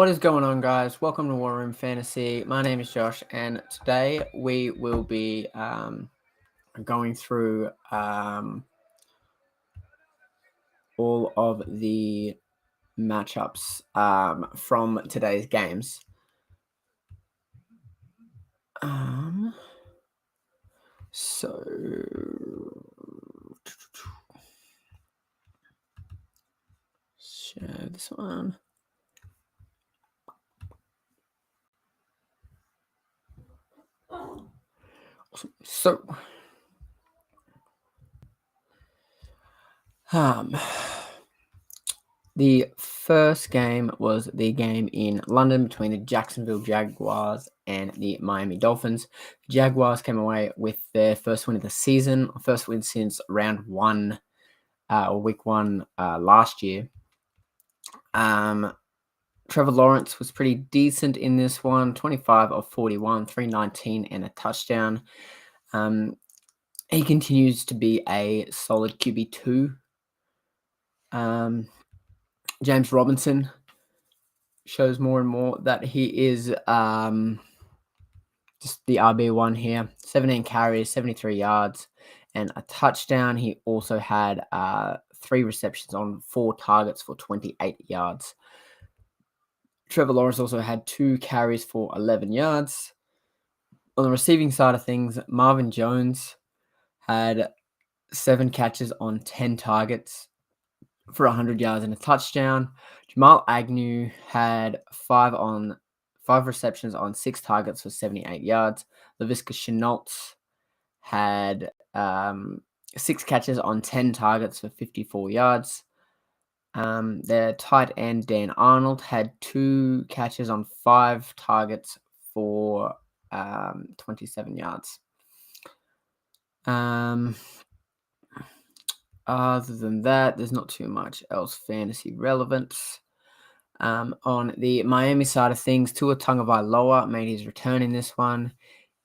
What is going on, guys? Welcome to War Room Fantasy. My name is Josh, and today we will be going through all of the matchups from today's games. So share this one. So, the first game was the game in London between the Jacksonville Jaguars and the Miami Dolphins. The Jaguars came away with their first win of the season, first win since round one or week one last year. Trevor Lawrence was pretty decent in this one, 25 of 41, 319 and a touchdown. He continues to be a solid QB2. James Robinson shows more and more that he is just the RB1 here. 17 carries, 73 yards, and a touchdown. He also had 3 receptions on 4 targets for 28 yards. Trevor Lawrence also had 2 carries for 11 yards. On the receiving side of things, Marvin Jones had 7 catches on 10 targets for 100 yards and a touchdown. Jamal Agnew had 5 receptions on 6 targets for 78 yards. Laviska Shenault had 6 catches on 10 targets for 54 yards. Their tight end, Dan Arnold, had 2 catches on 5 targets for 27 yards. Other than that, there's not too much else fantasy relevance. On the Miami side of things, Tua Tagovailoa made his return in this one.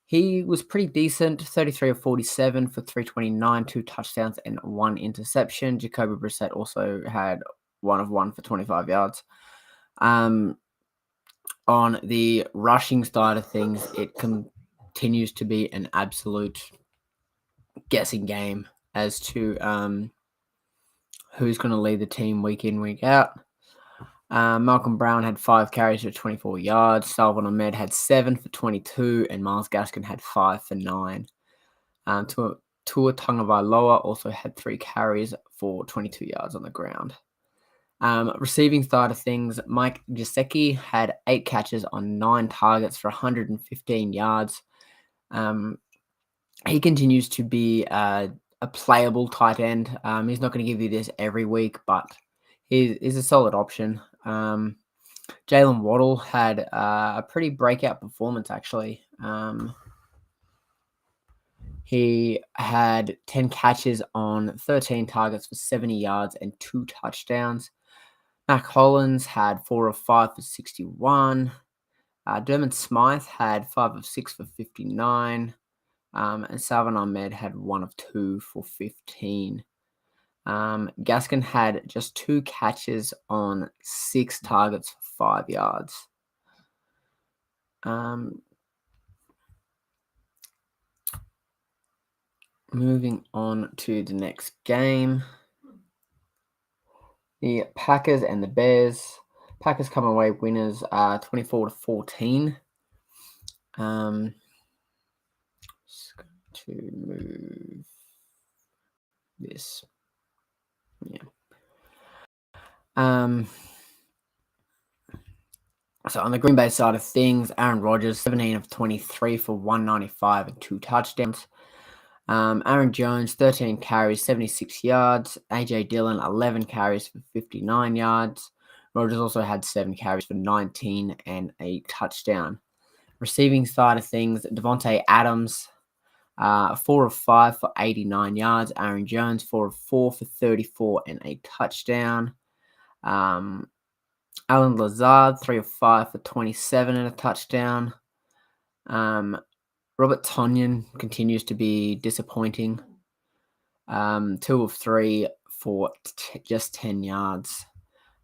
He was pretty decent, 33 of 47 for 329, 2 touchdowns and 1 interception. Jacoby Brissett also had 1 of 1 for 25 yards. On the rushing side of things, it continues to be an absolute guessing game as to who's going to lead the team week in, week out. Malcolm Brown had 5 carries for 24 yards. Salvon Ahmed had 7 for 22, and Myles Gaskin had 5 for 9. Tua Tagovailoa also had 3 carries for 22 yards on the ground. Receiving side of things, Mike Giuseki had 8 catches on 9 targets for 115 yards. He continues to be a playable tight end. He's not going to give you this every week, but he's a solid option. Jalen Waddle had a pretty breakout performance, actually. He had 10 catches on 13 targets for 70 yards and 2 touchdowns. Mac Hollins had 4 of 5 for 61. Dermot Smythe had 5 of 6 for 59. And Salvon Ahmed had 1 of 2 for 15. Gaskin had just 2 catches on 6 targets for 5 yards. Moving on to the next game. The Packers and the Bears. Packers come away winners 24-14. Just going to move this. Yeah. So on the Green Bay side of things, Aaron Rodgers, 17 of 23 for 195 and 2 touchdowns. Aaron Jones, 13 carries, 76 yards. AJ Dillon, 11 carries for 59 yards. Rodgers also had 7 carries for 19 and a touchdown. Receiving side of things, Devontae Adams, 4 of 5 for 89 yards. Aaron Jones, 4 of 4 for 34 and a touchdown. Alan Lazard, 3 of 5 for 27 and a touchdown. Robert Tonyan continues to be disappointing. 2 of 3 for just 10 yards.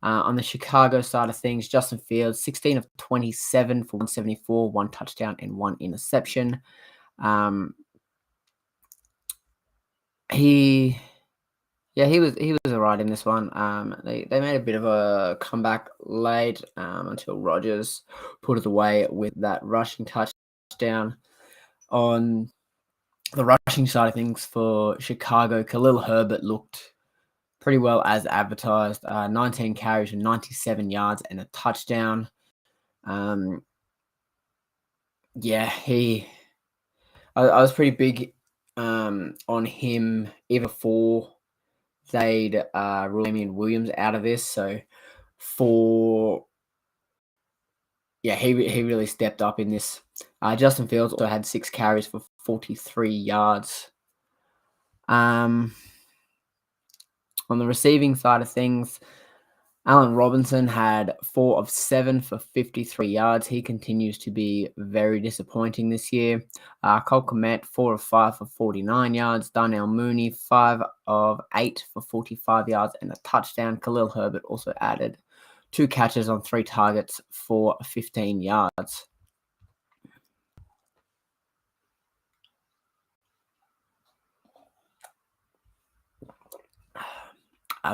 On the Chicago side of things, Justin Fields, 16 of 27 for 174, 1 touchdown and 1 interception. He was alright in this one. They made a bit of a comeback late until Rodgers put it away with that rushing touchdown. On the rushing side of things for Chicago, Khalil Herbert looked pretty well as advertised. 19 carries and 97 yards and a touchdown. I was pretty big on him even before they'd rule Damian Williams out of this. So he really stepped up in this. Justin Fields also had 6 carries for 43 yards. On the receiving side of things, Allen Robinson had 4 of 7 for 53 yards. He continues to be very disappointing this year. Cole Kmet, 4 of 5 for 49 yards. Darnell Mooney, 5 of 8 for 45 yards and a touchdown. Khalil Herbert also added 2 catches on 3 targets for 15 yards.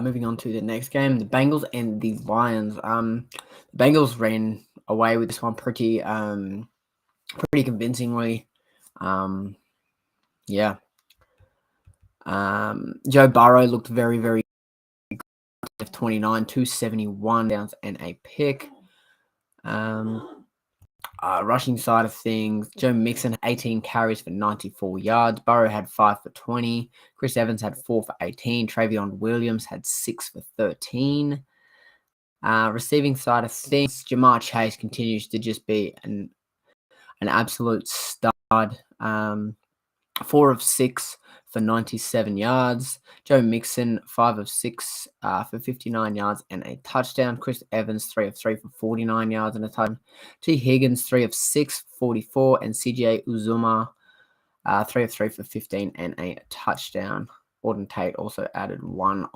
Moving on to the next game, the Bengals and the Lions. The Bengals ran away with this one pretty convincingly. Joe Burrow looked very, very good. 29, 271 downs and a pick. Rushing side of things, Joe Mixon, 18 carries for 94 yards. Burrow had 5 for 20. Chris Evans had 4 for 18. Travion Williams had 6 for 13. Receiving side of things, Jamar Chase continues to just be an absolute stud. 4 of 6 for 97 yards. Joe Mixon, 5 of 6 for 59 yards and a touchdown. Chris Evans, 3 of 3 for 49 yards and a touchdown. T. Higgins, 3 of 6 for 44. And CJ Uzuma, 3 of 3 for 15 and a touchdown. Auden Tate also added 1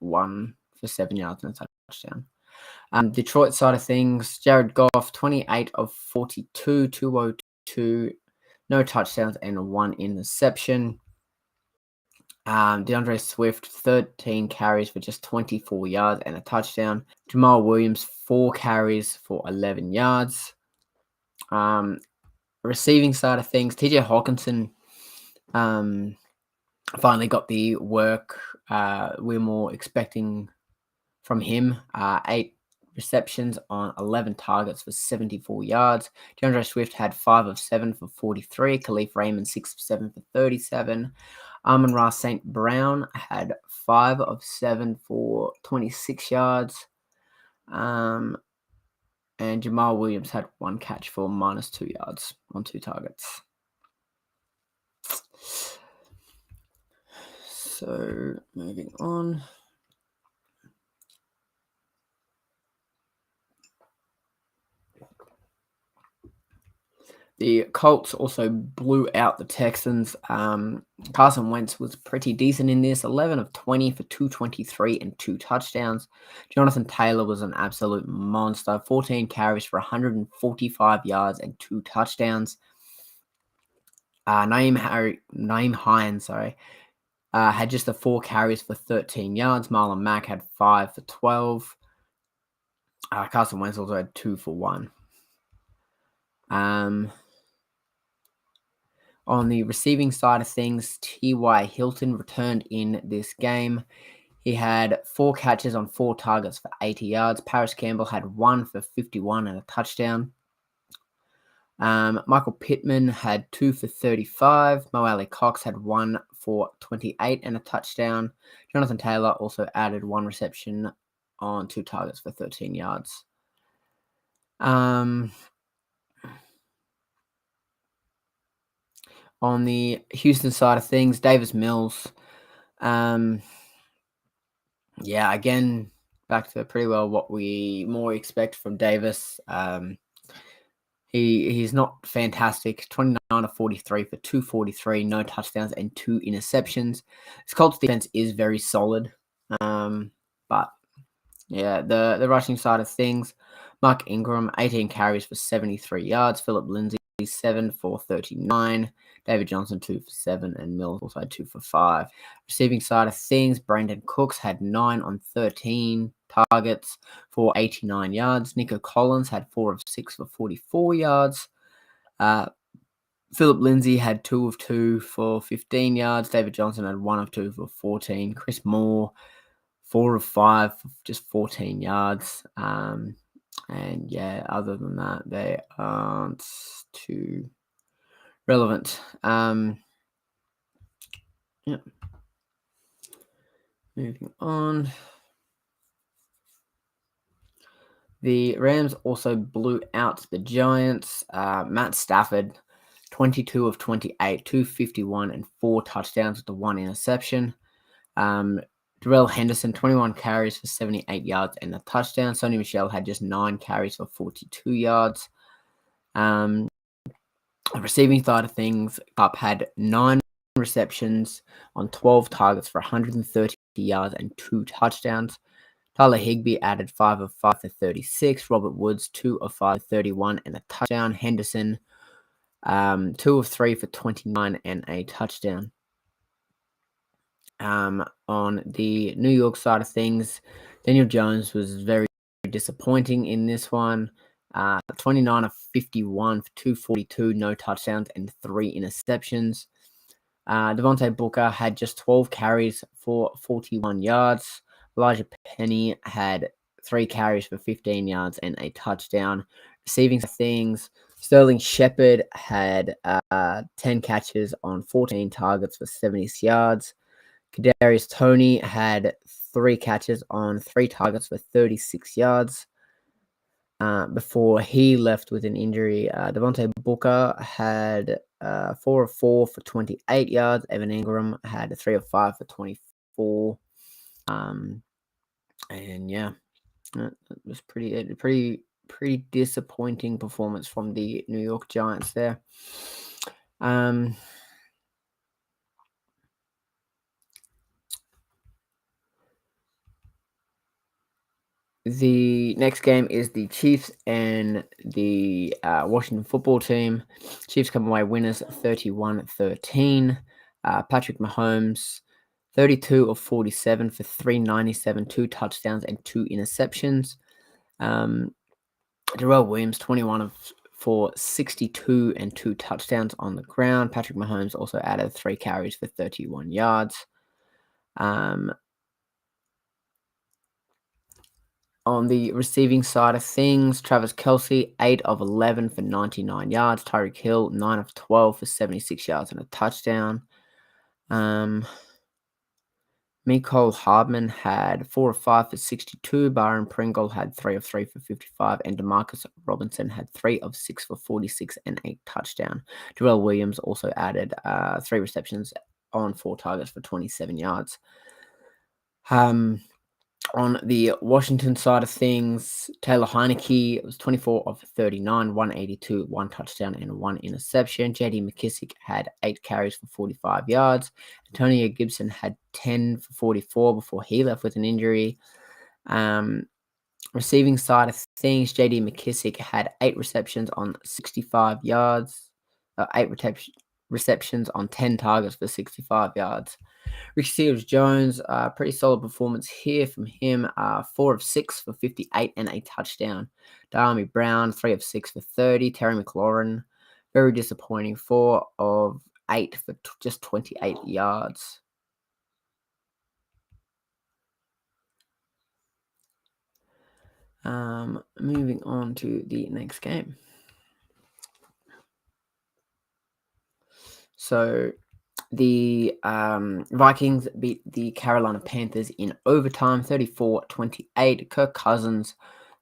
for 7 yards and a touchdown. Detroit side of things, Jared Goff, 28 of 42, 202. No touchdowns and 1 interception. DeAndre Swift, 13 carries for just 24 yards and a touchdown. Jamal Williams, 4 carries for 11 yards. Receiving side of things, TJ Hawkinson finally got the work we're more expecting from him. 8 receptions on 11 targets for 74 yards. DeAndre Swift had 5 of 7 for 43. Khalif Raymond, 6 of 7 for 37. Amon-Ra St. Brown had 5 of 7 for 26 yards. And Jamal Williams had 1 catch for -2 yards on 2 targets. So, moving on. The Colts also blew out the Texans. Carson Wentz was pretty decent in this, 11 of 20 for 223 and 2 touchdowns. Jonathan Taylor was an absolute monster, 14 carries for 145 yards and 2 touchdowns. Naeem Hines, had just the 4 carries for 13 yards. Marlon Mack had 5 for 12. Carson Wentz also had 2 for 1. On the receiving side of things, T.Y. Hilton returned in this game. He had 4 catches on 4 targets for 80 yards. Paris Campbell had 1 for 51 and a touchdown. Michael Pittman had 2 for 35. Mo Alley Cox had 1 for 28 and a touchdown. Jonathan Taylor also added 1 reception on 2 targets for 13 yards. On the Houston side of things, Davis Mills, again, back to pretty well what we more expect from Davis. He's not fantastic. 29 of 43 for 243, no touchdowns and 2 interceptions. This Colts defense is very solid, but Yeah, the rushing side of things, Mark Ingram, 18 carries for 73 yards. Philip Lindsay, 7 for 39. David Johnson, 2 for 7. And Mills also had 2 for 5. Receiving side of things, Brandon Cooks had 9 on 13 targets for 89 yards. Nico Collins had 4 of 6 for 44 yards. Philip Lindsay had 2 of 2 for 15 yards. David Johnson had 1 of 2 for 14. Chris Moore, 4 of 5 for just 14 yards. And yeah, other than that, they aren't too relevant. Yeah. Moving on. The Rams also blew out the Giants. Matt Stafford, 22 of 28, 251 and 4 touchdowns with the 1 interception. Darrell Henderson, 21 carries for 78 yards and a touchdown. Sony Michel had just 9 carries for 42 yards. Receiving side of things, Cup had 9 receptions on 12 targets for 130 yards and 2 touchdowns. Tyler Higbee added 5 of 5 for 36. Robert Woods, 2 of 5 for 31 and a touchdown. Henderson, 2 of 3 for 29 and a touchdown. On the New York side of things, Daniel Jones was very disappointing in this one. 29 of 51 for 242, no touchdowns, and 3 interceptions. Devontae Booker had just 12 carries for 41 yards. Elijah Penny had 3 carries for 15 yards and a touchdown. Receiving things, Sterling Shepard had 10 catches on 14 targets for 70 yards. Kadarius Toney had 3 catches on 3 targets for 36 yards. Before he left with an injury, Devontae Booker had 4 of 4 for 28 yards. Evan Ingram had 3 of 5 for 24. And yeah, it was pretty disappointing performance from the New York Giants there. The next game is the Chiefs and the Washington football team. Chiefs come away winners 31-13. Patrick Mahomes, 32 of 47 for 397, 2 touchdowns and 2 interceptions. Darrell Williams, 21 for 62 and 2 touchdowns on the ground. Patrick Mahomes also added 3 carries for 31 yards. On the receiving side of things, Travis Kelce, 8 of 11 for 99 yards. Tyreek Hill, 9 of 12 for 76 yards and a touchdown. Mecole Hardman had 4 of 5 for 62. Byron Pringle had 3 of 3 for 55. And Demarcus Robinson had 3 of 6 for 46 and a touchdown. Darrell Williams also added 3 receptions on 4 targets for 27 yards. On the Washington side of things, Taylor Heineke was 24 of 39, 182, 1 touchdown, and 1 interception. J.D. McKissick had 8 carries for 45 yards. Antonio Gibson had 10 for 44 before he left with an injury. Receiving side of things, J.D. McKissick had 8 receptions on 65 yards, 8 receptions on 10 targets for 65 yards. Ricky Seals-Jones, pretty solid performance here from him. 4 of 6 for 58 and a touchdown. Diami Brown, 3 of 6 for 30. Terry McLaurin, very disappointing. 4 of 8 for just 28 yards. Moving on to the next game. So the Vikings beat the Carolina Panthers in overtime, 34-28. Kirk Cousins,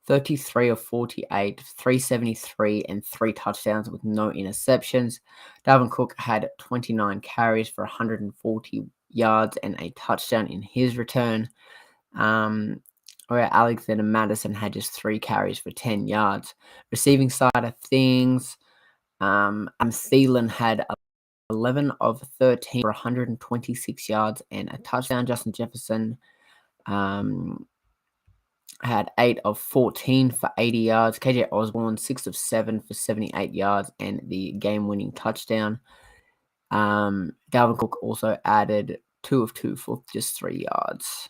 33 of 48, 373, and 3 touchdowns with no interceptions. Dalvin Cook had 29 carries for 140 yards and a touchdown in his return. Where Alexander Madison had just 3 carries for 10 yards. Receiving side of things, Thielen had 11 of 13 for 126 yards and a touchdown. Justin Jefferson had 8 of 14 for 80 yards. KJ Osborne, 6 of 7 for 78 yards and the game-winning touchdown. Dalvin Cook also added 2 of 2 for just 3 yards.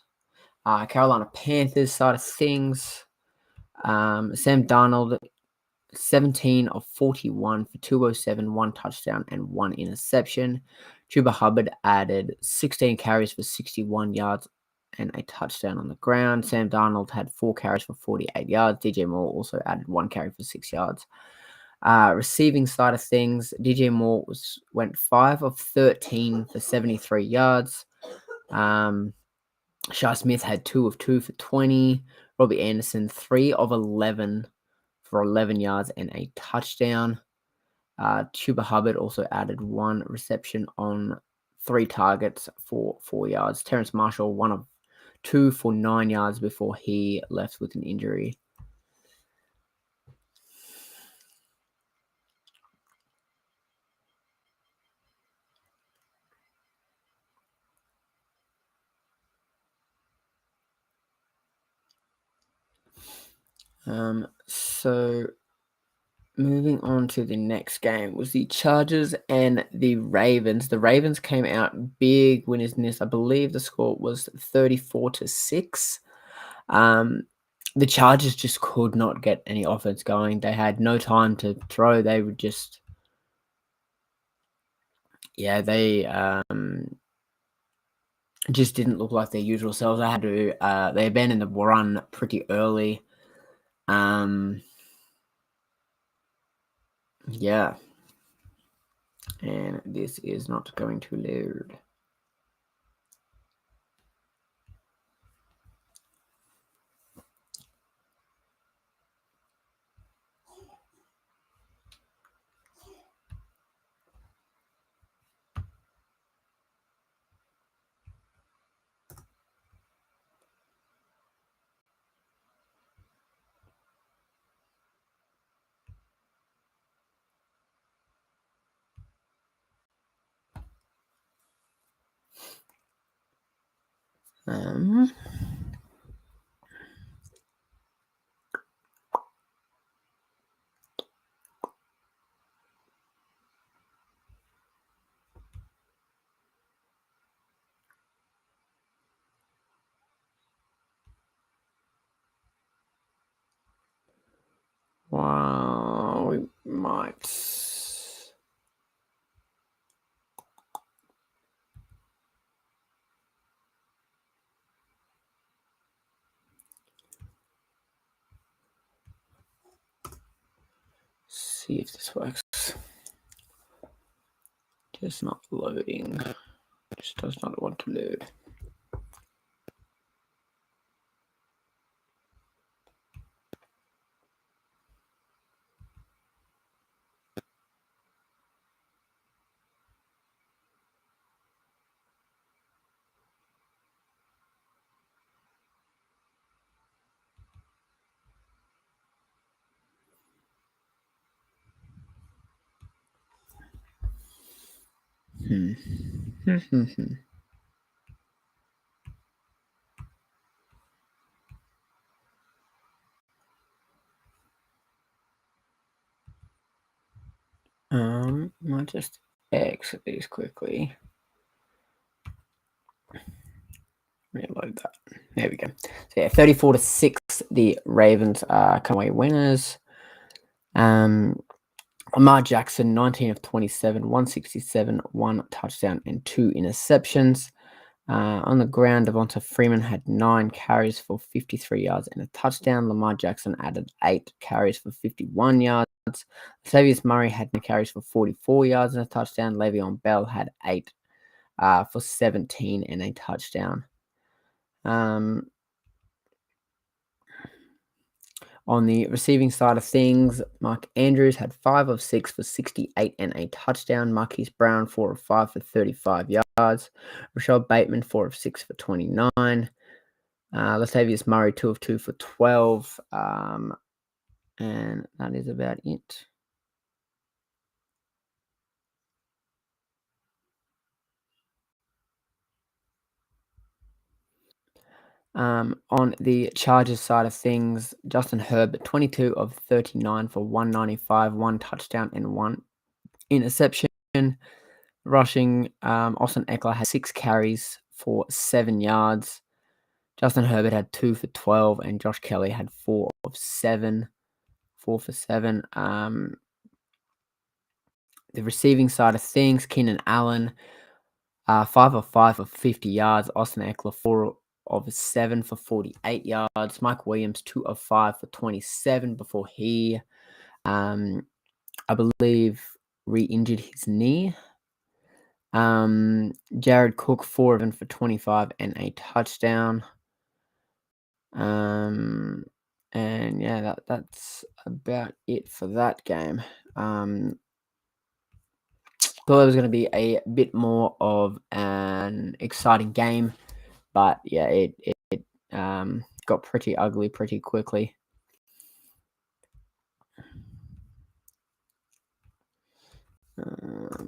Carolina Panthers side of things. Sam Darnold, 17 of 41 for 207, 1 touchdown, and 1 interception. Chuba Hubbard added 16 carries for 61 yards and a touchdown on the ground. Sam Darnold had 4 carries for 48 yards. DJ Moore also added 1 carry for 6 yards. Receiving side of things, DJ Moore went 5 of 13 for 73 yards. Shai Smith had 2 of 2 for 20. Robbie Anderson, 3 of 11 for 11 yards and a touchdown. Chuba Hubbard also added 1 reception on 3 targets for 4 yards. Terrence Marshall, 1 of 2 for 9 yards before he left with an injury. So moving on to the next game was the Chargers and the Ravens. The Ravens came out big winners in this. I believe the score was 34-6. The Chargers just could not get any offense going. They had no time to throw. They were just, they just didn't look like their usual selves. They abandoned the run pretty early. Yeah. And this is not going to load. Wow, we might see if this works. Just not loading. Just does not want to load. Might just exit these quickly. Reload that. There we go. So yeah, 34-6. The Ravens come away winners. Lamar Jackson, 19 of 27, 167, 1 touchdown, and 2 interceptions. On the ground, Devonta Freeman had 9 carries for 53 yards and a touchdown. Lamar Jackson added 8 carries for 51 yards. Latavius Murray had 9 carries for 44 yards and a touchdown. Le'Veon Bell had 8 for 17 and a touchdown. On the receiving side of things, Mark Andrews had 5 of 6 for 68 and a touchdown. Marquise Brown, 4 of 5 for 35 yards. Rashad Bateman, 4 of 6 for 29. Latavius Murray, 2 of 2 for 12. And that is about it. On the Chargers side of things, Justin Herbert, 22 of 39 for 195, one touchdown and one interception. Rushing, Austin Eckler had 6 carries for 7 yards. Justin Herbert had 2 for 12, and Josh Kelly had 4 of 7. 4 for 7. The receiving side of things, Keenan Allen, 5 of 5 for 50 yards. Austin Eckler, 4 of 7 for 48 yards. Mike Williams, 2 of 5 for 27 before he, I believe, re-injured his knee. Jared Cook, 4 of 7 for 25 and a touchdown. And yeah, that's about it for that game. Thought it was going to be a bit more of an exciting game, but yeah, it got pretty ugly pretty quickly. Let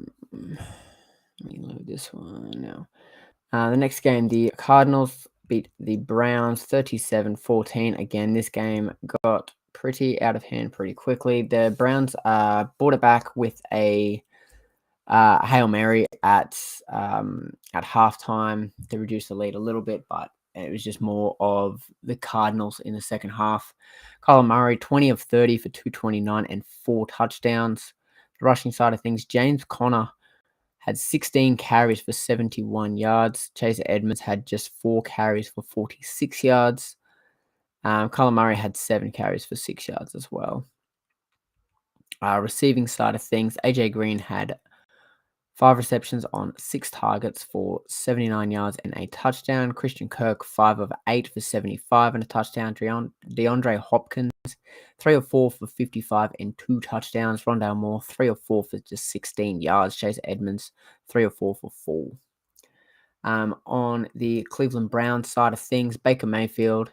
me load this one now. The next game, the Cardinals beat the Browns 37-14. Again, this game got pretty out of hand pretty quickly. The Browns brought it back with a Hail Mary at halftime to reduce the lead a little bit, but it was just more of the Cardinals in the second half. Kyler Murray, 20 of 30 for 229 and 4 touchdowns. The rushing side of things, James Conner had 16 carries for 71 yards. Chase Edmonds had just 4 carries for 46 yards. Kyler Murray had 7 carries for 6 yards as well. Receiving side of things, AJ Green had 5 receptions on 6 targets for 79 yards and a touchdown. Christian Kirk, 5 of 8 for 75 and a touchdown. DeAndre Hopkins, 3 of 4 for 55 and 2 touchdowns. Rondale Moore, 3 of 4 for just 16 yards. Chase Edmonds, 3 of 4 for 4. On the Cleveland Browns side of things, Baker Mayfield,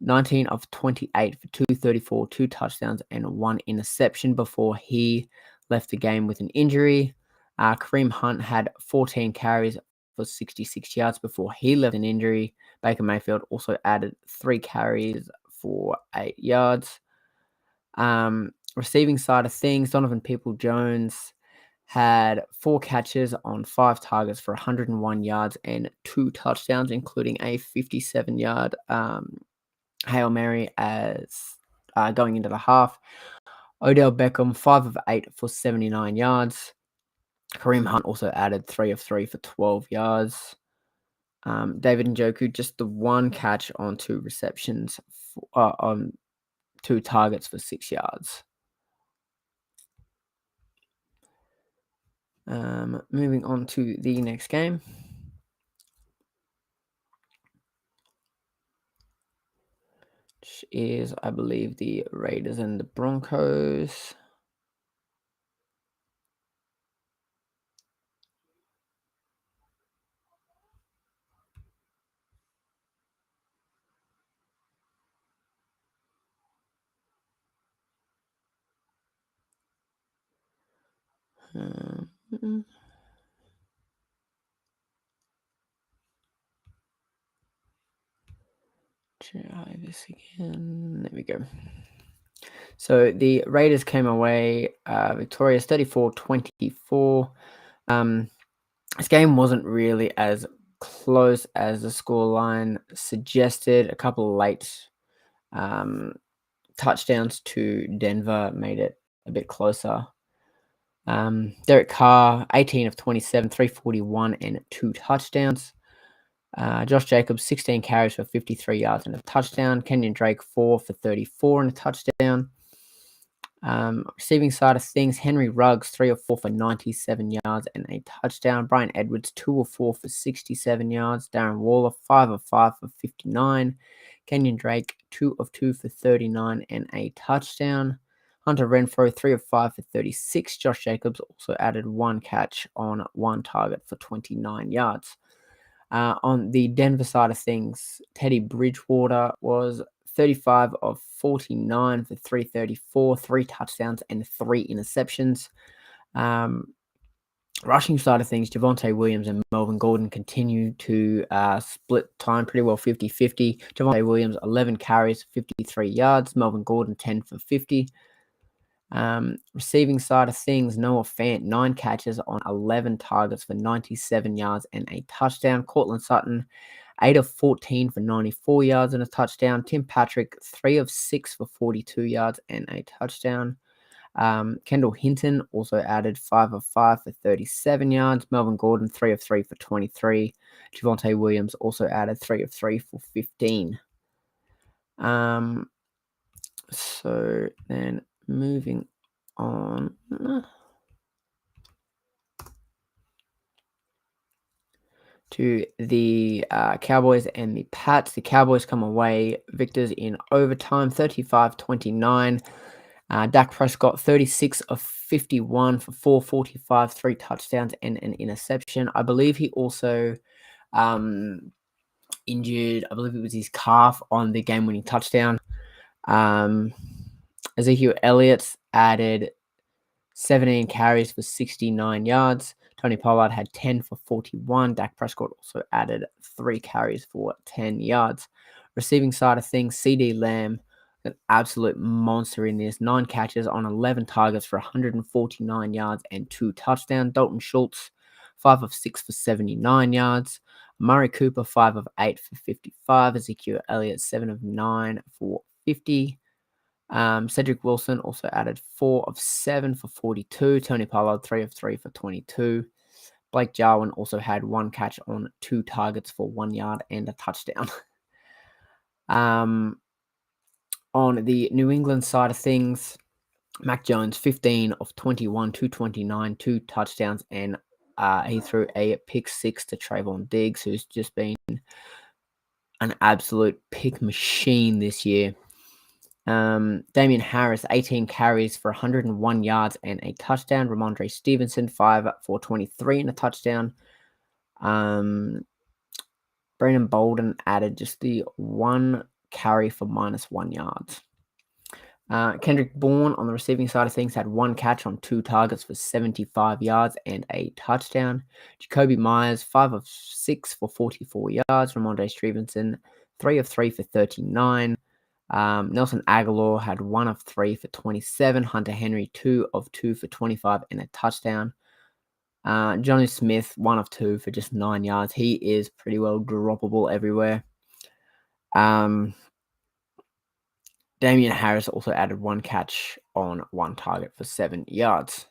19 of 28 for 234, 2 touchdowns and 1 interception before he left the game with an injury. Kareem Hunt had 14 carries for 66 yards before he left an injury. Baker Mayfield also added 3 carries for 8 yards. Receiving side of things, Donovan Peoples-Jones had 4 catches on 5 targets for 101 yards and 2 touchdowns, including a 57-yard Hail Mary as going into the half. Odell Beckham, 5 of 8 for 79 yards. Kareem Hunt also added 3 of 3 for 12 yards. David Njoku, just the 1 catch on 2 receptions on 2 targets for 6 yards. Moving on to the next game. Which is, I believe, the Raiders and the Broncos. Try this again. There we go. So the Raiders came away victorious 34-24. This game wasn't really as close as the scoreline suggested. A couple of late touchdowns to Denver made it a bit closer. Derek Carr, 18 of 27, 341 and 2 touchdowns. Josh Jacobs, 16 carries for 53 yards and a touchdown. Kenyon Drake, 4 for 34 and a touchdown. Receiving side of things, Henry Ruggs, 3 of 4 for 97 yards and a touchdown. Brian Edwards, 2 of 4 for 67 yards. Darren Waller, 5 of 5 for 59. Kenyon Drake, 2 of 2 for 39 and a touchdown. Hunter Renfrow, 3 of 5 for 36. Josh Jacobs also added 1 catch on 1 target for 29 yards. On the Denver side of things, Teddy Bridgewater was 35 of 49 for 334, 3 touchdowns and 3 interceptions. Rushing side of things, Javonte Williams and Melvin Gordon continue to split time pretty well 50-50. Javonte Williams, 11 carries, 53 yards. Melvin Gordon, 10 for 50. Receiving side of things, Noah Fant, 9 catches on 11 targets for 97 yards and a touchdown. Cortland Sutton, 8 of 14 for 94 yards and a touchdown. Tim Patrick, 3 of 6 for 42 yards and a touchdown. Kendall Hinton also added 5 of 5 for 37 yards. Melvin Gordon, 3 of 3 for 23. Javonte Williams also added 3 of 3 for 15. So then moving on to the Cowboys and the Pats. The Cowboys come away victors in overtime, 35-29. Dak Prescott, 36 of 51 for 445, 3 touchdowns and an interception. I believe he also injured, I believe it was his calf on the game-winning touchdown. Ezekiel Elliott added 17 carries for 69 yards. Tony Pollard had 10 for 41. Dak Prescott also added 3 carries for 10 yards. Receiving side of things, CD Lamb, an absolute monster in this. 9 catches on 11 targets for 149 yards and 2 touchdowns. Dalton Schultz, 5 of 6 for 79 yards. Murray Cooper, 5 of 8 for 55. Ezekiel Elliott, 7 of 9 for 50. Cedric Wilson also added 4 of 7 for 42. Tony Pollard, 3 of 3 for 22. Blake Jarwin also had 1 catch on 2 targets for 1 yard and a touchdown. On the New England side of things, Mac Jones, 15 of 21, 229, 2 touchdowns, and he threw a pick 6 to Trayvon Diggs, who's just been an absolute pick machine this year. Damian Harris, 18 carries for 101 yards and a touchdown. Ramondre Stevenson, 5 for 23 and a touchdown. Brandon Bolden added just the 1 carry for -1 yards. Kendrick Bourne on the receiving side of things had 1 catch on 2 targets for 75 yards and a touchdown. Jacoby Myers, 5 of 6 for 44 yards. Ramondre Stevenson, 3 of 3 for 39. Nelson Aguilar had 1 of 3 for 27. Hunter Henry, 2 of 2 for 25 and a touchdown. Johnny Smith, 1 of 2 for just 9 yards. He is pretty well droppable everywhere. Damian Harris also added 1 catch on 1 target for 7 yards.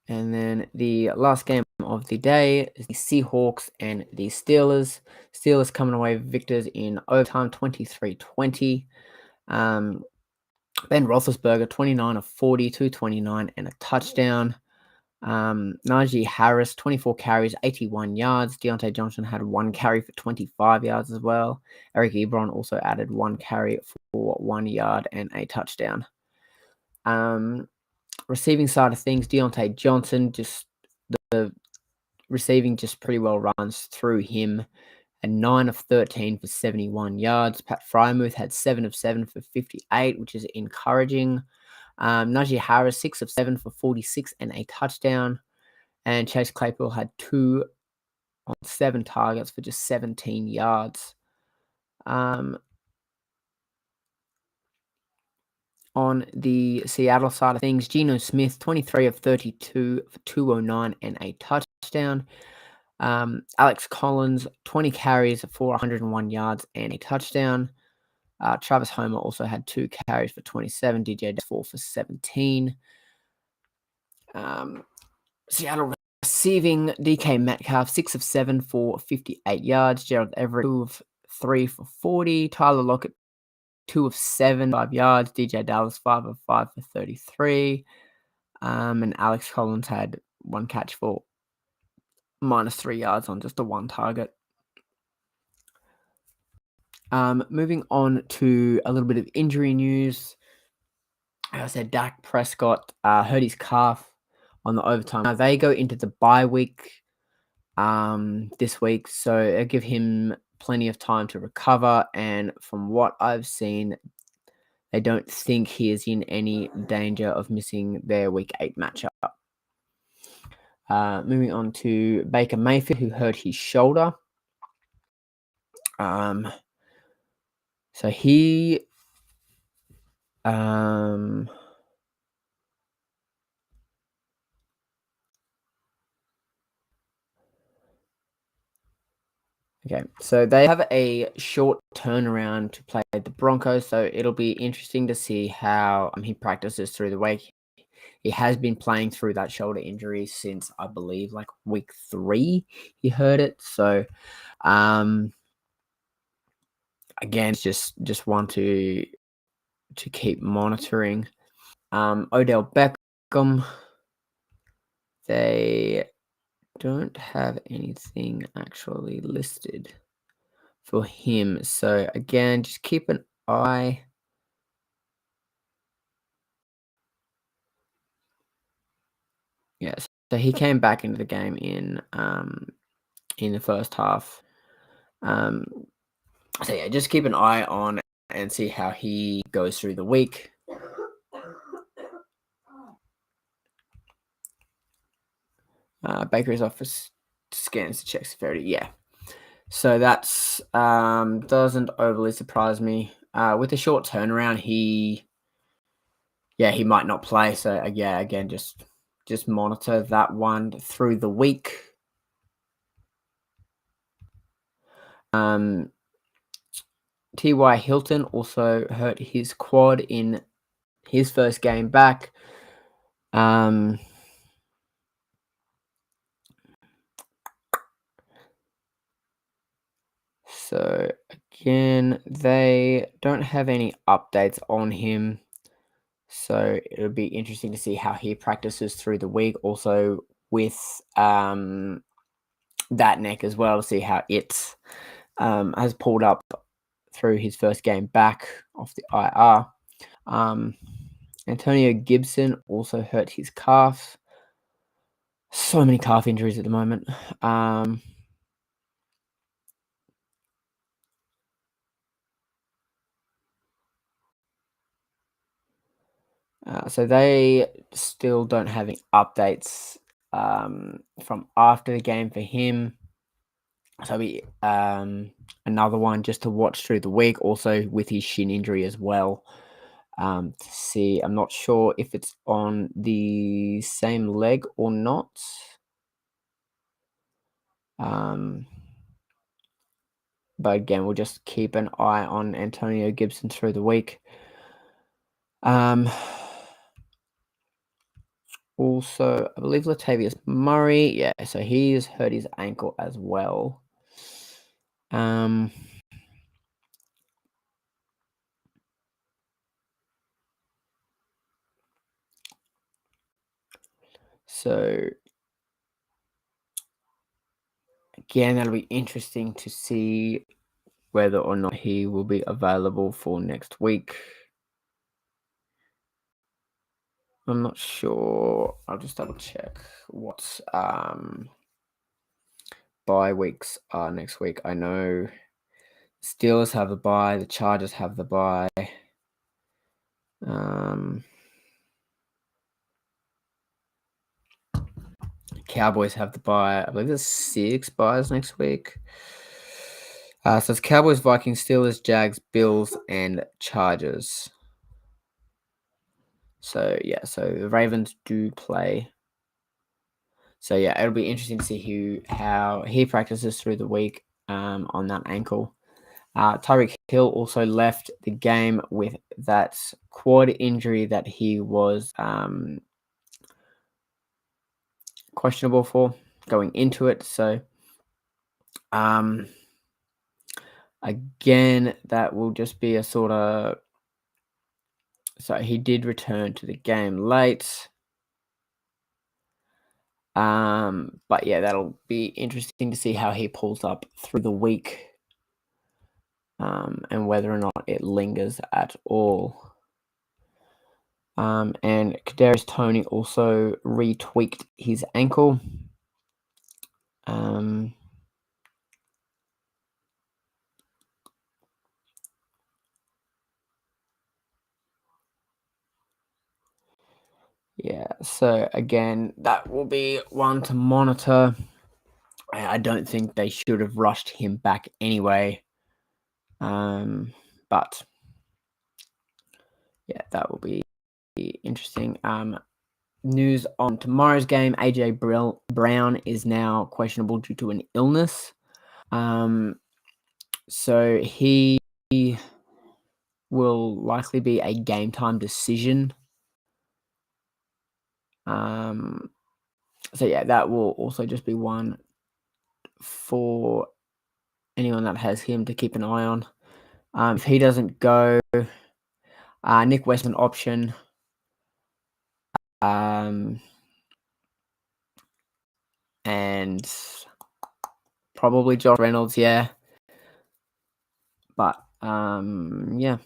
And then the last game of the day is the Seahawks and the Steelers. Steelers coming away victors in overtime, 23-20. Ben Roethlisberger, 29 of 40, 229 and a touchdown. Najee Harris, 24 carries, 81 yards. Deontay Johnson had 1 carry for 25 yards as well. Eric Ebron also added 1 carry for 1 yard and a touchdown. Receiving side of things, Deontay Johnson, just the receiving just pretty well runs through him. And 9 of 13 for 71 yards. Pat Frymouth had 7 of 7 for 58, which is encouraging. Najee Harris, 6 of 7 for 46 and a touchdown. And Chase Claypool had 2 on 7 targets for just 17 yards. On the Seattle side of things, Geno Smith, 23 of 32 for 209 and a touchdown. Alex Collins, 20 carries for 101 yards and a touchdown. Travis Homer also had 2 carries for 27. DJ 4 for 17. Seattle receiving, DK Metcalf, 6 of 7 for 58 yards. Gerald Everett, 2 of 3 for 40. Tyler Lockett, 2 of 7, 5 yards. DJ Dallas, 5 of 5 for 33. And Alex Collins had 1 catch for -3 yards on just a 1 target. Moving on to a little bit of injury news. As I said, Dak Prescott hurt his calf on the overtime. Now they go into the bye week this week, so it'll give him plenty of time to recover. And from what I've seen, they don't think he is in any danger of missing their Week 8 matchup. Moving on to Baker Mayfield, who hurt his shoulder. So he okay, so they have a short turnaround to play the Broncos, so it'll be interesting to see how he practices through the week. He has been playing through that shoulder injury since, I believe, like week 3, he heard it. So, again, just want to keep monitoring. Odell Beckham, they don't have anything actually listed for him. So again, just keep an eye. Yes, so he came back into the game in the first half. So yeah, just keep an eye on and see how he goes through the week. Baker's office scans to check severity. Yeah. So that's doesn't overly surprise me. With a short turnaround, he might not play. So yeah, again, just monitor that one through the week. T.Y. Hilton also hurt his quad in his first game back. So again, they don't have any updates on him. So it'll be interesting to see how he practices through the week. Also with that neck as well, to see how it has pulled up through his first game back off the IR. Antonio Gibson also hurt his calf. So many calf injuries at the moment. So they still don't have any updates from after the game for him. So it'll be another one just to watch through the week, also with his shin injury as well. To see, I'm not sure if it's on the same leg or not. But again, we'll just keep an eye on Antonio Gibson through the week. Also, I believe Latavius Murray, yeah, so he's hurt his ankle as well. So again, that'll be interesting to see whether or not he will be available for next week. I'm not sure. I'll just double check what bye weeks are next week. I know Steelers have the bye, the Chargers have the bye. Cowboys have the bye. I believe there's 6 byes next week. So it's Cowboys, Vikings, Steelers, Jags, Bills, and Chargers. So yeah, so the Ravens do play. So yeah, it'll be interesting to see how he practices through the week on that ankle. Tyreek Hill also left the game with that quad injury that he was questionable for going into it. So again, that will just be a sort of. So he did return to the game late. But yeah, that'll be interesting to see how he pulls up through the week. And whether or not it lingers at all. And Kadarius Toney also retweaked his ankle. Yeah, so again, that will be one to monitor. I don't think they should have rushed him back anyway. But yeah, that will be interesting. News on tomorrow's game: AJ Brown is now questionable due to an illness. So he will likely be a game time decision. So yeah, that will also just be one for anyone that has him to keep an eye on. If he doesn't go, Nick Westman option. And probably Josh Reynolds, yeah. But yeah.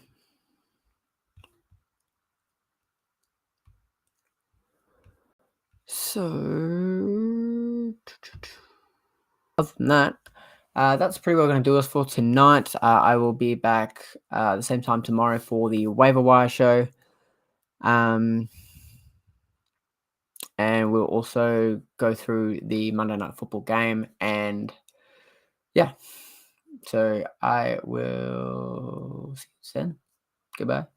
So other than that, that's pretty well going to do us for tonight. I will be back the same time tomorrow for the waiver wire show. And we'll also go through the Monday Night Football game. And yeah, so I will see you then. Goodbye.